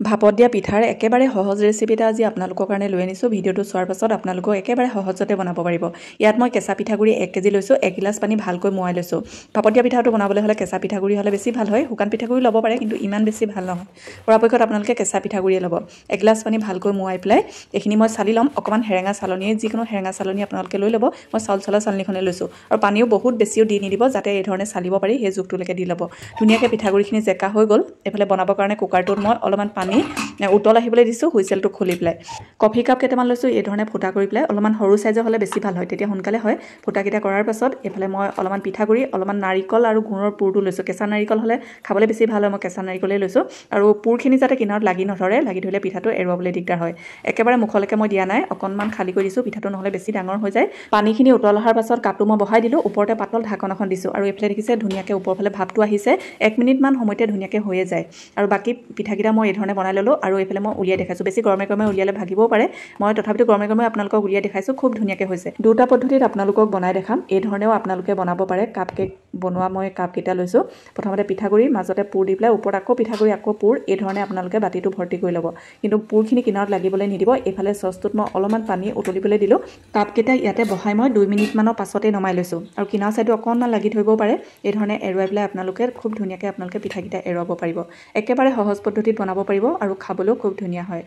ভাপত দিয়া পিঠাৰ একেবাৰে সহজ ৰেচিপি এটা আজি আপোনালোকৰ কাৰণে লৈ আনিছোঁ। ভিডিঅ'টো চোৱাৰ পাছত আপোনালোকক একেবাৰে সহজতে বনাব পাৰিব। ইয়াত মই কেঁচা পিঠাগুড়ি 1 কেজি লৈছোঁ, 1 গিলাচ পানী ভালকৈ মোৱাই লৈছোঁ। ভাপত দিয়া পিঠাটো বনাবলৈ হ'লে কেঁচা পিঠাগুড়ি হ'লে বেছি ভাল হয়, শুকান পিঠাগুড়ি ল'ব পাৰে কিন্তু ইমান বেছি ভাল নহয়। পৰাপক্ষত আপোনালোকে কেঁচা পিঠাগুড়িয়ে ল'ব। 1 গিলাচ পানী ভালকৈ মোৱাই পেলাই এইখিনি মই চালি ল'ম। অকণমান হেৰেঙা চালনীয়ে, যিকোনো হেৰেঙা চালনী আপোনালোকে লৈ ল'ব। মই চাউল চলা চালনীখনে লৈছোঁ আৰু পানীও বহুত বেছিও দি নিদিব, যাতে এই ধৰণে চালিব পাৰি সেই জোখটোলৈকে দি ল'ব। ধুনীয়াকৈ পিঠাগুড়িখিনি জেকা হৈ গ'ল। এইফালে বনাবৰ কাৰণে কুকাৰটোত মই অলপমান পানী উতল আহিবলৈ দিছোঁ, হুইচেলটো খুলি পেলাই। কফি কাপ কেইটামান লৈছোঁ, এই ধৰণে ফুটা কৰি পেলাই। অলপমান সৰু চাইজৰ হ'লে বেছি ভাল হয়, তেতিয়া সোনকালে হয়। ফুটাকেইটা কৰাৰ পাছত এইফালে মই অলপমান পিঠাগুড়ি, অলপমান নাৰিকল আৰু গুড়ৰ পুৰটো লৈছোঁ। কেঁচা নাৰিকল হ'লে খাবলৈ বেছি ভাল হয়, মই কেঁচা নাৰিকলেই লৈছোঁ। আৰু পুৰখিনি যাতে কিনাৰত লাগি নধৰে, লাগি ধৰিলে পিঠাটো এৰুৱাবলৈ দিগদাৰ হয়। একেবাৰে মুখলৈকে মই দিয়া নাই, অকণমান খালী কৰি দিছোঁ, পিঠাটো নহ'লে বেছি ডাঙৰ হৈ যায়। পানীখিনি উতল অহাৰ পাছত কাপটো মই বহাই দিলোঁ, ওপৰতে পাতল ঢাকন এখন দিছোঁ আৰু এইফালে দেখিছে ধুনীয়াকৈ ওপৰফালে ভাপটো আহিছে। 1 মিনিটমান সময়তে ধুনীয়াকৈ হৈয়ে যায়। আৰু বাকী পিঠাকেইটা মই এই ধৰণে বনাই ল'লোঁ আৰু এইফালে মই উলিয়াই দেখাইছোঁ। বেছি গৰমে গৰমে উলিয়ালে ভাগিবও পাৰে, মই তথাপিতো গৰমে গৰমে আপোনালোকক উলিয়াই দেখাইছোঁ। খুব ধুনীয়াকৈ হৈছে। দুটা পদ্ধতিত আপোনালোকক বনাই দেখাম, এই ধৰণেও আপোনালোকে বনাব পাৰে। কাপ কেক বনোৱা মই কাপকেইটা লৈছোঁ। প্ৰথমতে পিঠাগুড়ি, মাজতে পুৰ দি পেলাই, ওপৰত আকৌ পিঠাগুড়ি, আকৌ পুৰ, এই ধৰণে আপোনালোকে বাতিটো ভৰ্তি কৰি ল'ব। কিন্তু পুৰখিনি কিনাৰত লাগিবলৈ নিদিব। এইফালে চচটোত মই অলপমান পানী উতলিবলৈ দিলোঁ। কাপকেইটা ইয়াতে বহাই মই 2 মিনিটমানৰ পাছতেই নমাই লৈছোঁ আৰু কিনাৰ চাইডো অকণমান লাগি ধৰিব পাৰে। এই ধৰণে এৰুৱাই পেলাই আপোনালোকে খুব ধুনীয়াকৈ আপোনালোকে পিঠাকেইটা এৰুৱাব পাৰিব। একেবাৰে সহজ পদ্ধতিত বনাব পাৰিব আৰু খাবলৈও খুব ধুনীয়া হয়।